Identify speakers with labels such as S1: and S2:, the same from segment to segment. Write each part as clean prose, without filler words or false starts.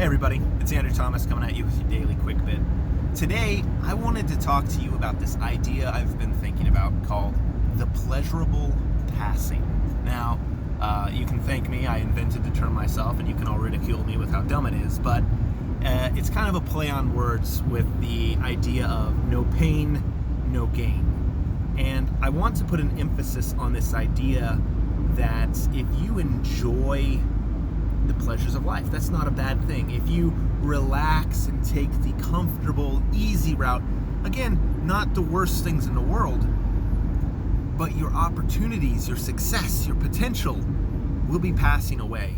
S1: Hey everybody, it's Andrew Thomas coming at you with your daily quick bit. Today, I wanted to talk to you about this idea I've been thinking about called the pleasurable passing. Now, you can thank me, I invented the term myself, and you can all ridicule me with how dumb it is, but it's kind of a play on words with the idea of no pain, no gain. And I want to put an emphasis on this idea that if you enjoy the pleasures of life, that's not a bad thing. If you relax and take the comfortable, easy route, again, not the worst things in the world, but your opportunities, your success, your potential will be passing away.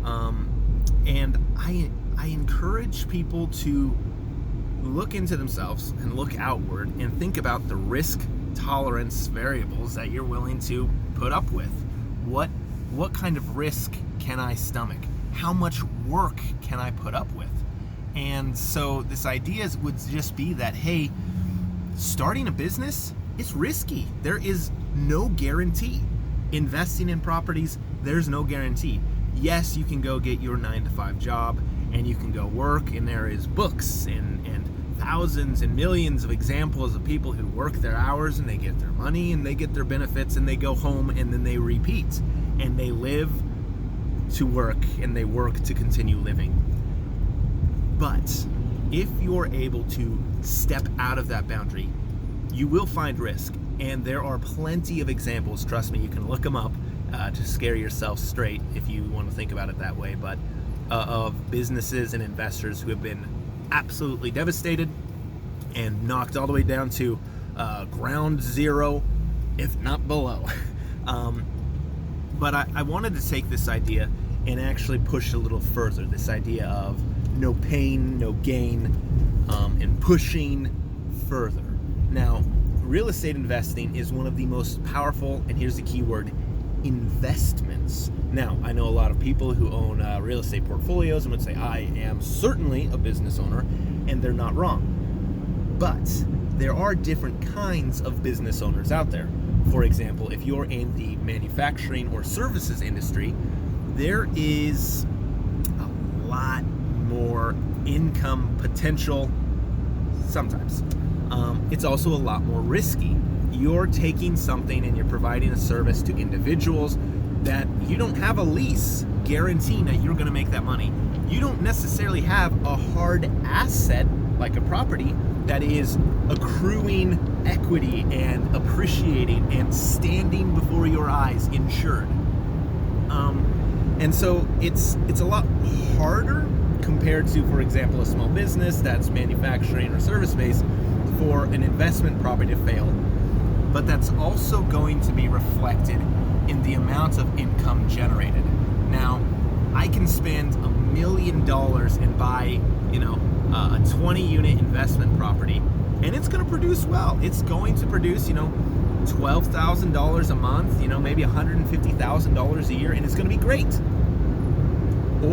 S1: And I encourage people to look into themselves and look outward and think about the risk tolerance variables that you're willing to put up with. What kind of risk can I stomach? How much work can I put up with? And so this idea would just be that, hey, starting a business, it's risky. There is no guarantee. Investing in properties, there's no guarantee. Yes, you can go get your 9-to-5 job and you can go work, and there is books and thousands and millions of examples of people who work their hours and they get their money and they get their benefits and they go home and then they repeat and they live to work and they work to continue living. But if you're able to step out of that boundary, you will find risk. And there are plenty of examples, trust me, you can look them up to scare yourself straight if you want to think about it that way, but of businesses and investors who have been absolutely devastated and knocked all the way down to ground zero, if not below. But I wanted to take this idea and actually push a little further, this idea of no pain, no gain, and pushing further. Now, real estate investing is one of the most powerful, and here's the key word, investments. Now, I know a lot of people who own real estate portfolios and would say, I am certainly a business owner, and they're not wrong. But there are different kinds of business owners out there. For example, if you're in the manufacturing or services industry, there is a lot more income potential sometimes. It's also a lot more risky. You're taking something and you're providing a service to individuals that you don't have a lease guaranteeing that you're going to make that money. You don't necessarily have a hard asset like a property that is accruing equity and appreciating and standing before your eyes insured. And so it's a lot harder compared to, for example, a small business that's manufacturing or service-based for an investment property to fail. But that's also going to be reflected in the amount of income generated. Now, I can spend $1 million and buy, a 20-unit investment property, and it's going to produce well. It's going to produce, $12,000 a month, maybe $150,000 a year, and it's going to be great.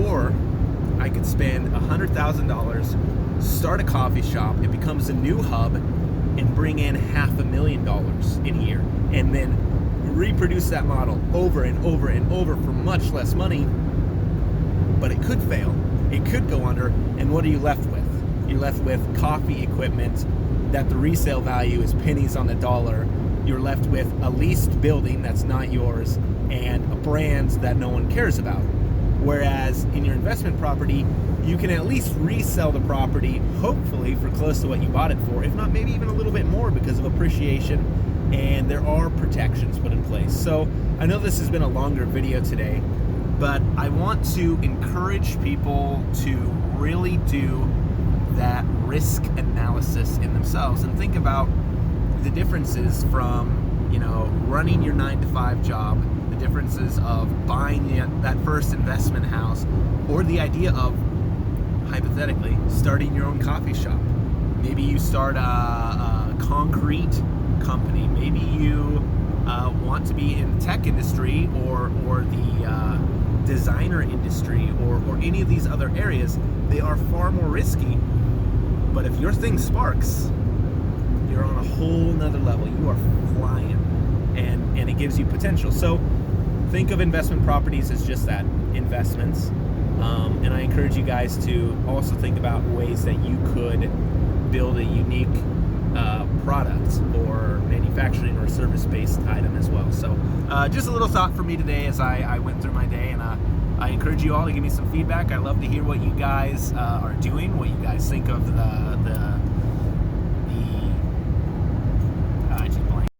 S1: Or I could spend $100,000, start a coffee shop, it becomes a new hub, and bring in $500,000 in a year, and then reproduce that model over and over and over for much less money. But it could fail, it could go under, and what are you left with? You're left with coffee equipment that the resale value is pennies on the dollar. You're left with a leased building that's not yours and a brand that no one cares about. Whereas in your investment property, you can at least resell the property, hopefully for close to what you bought it for, if not maybe even a little bit more because of appreciation, and there are protections put in place. So I know this has been a longer video today, but I want to encourage people to really do that risk analysis in themselves and think about the differences from, running your 9-to-5 job, the differences of buying that first investment house, or the idea of, hypothetically, starting your own coffee shop. Maybe you start a concrete company. Maybe you want to be in the tech industry or the designer industry or any of these other areas. They are far more risky. But if your thing sparks, you're on a whole nother level. You are flying, and it gives you potential. So think of investment properties as just that, investments. And I encourage you guys to also think about ways that you could build a unique product or manufacturing or service-based item as well. So just a little thought for me today as I went through my day, and I encourage you all to give me some feedback. I love to hear what you guys are doing, what you guys think of I just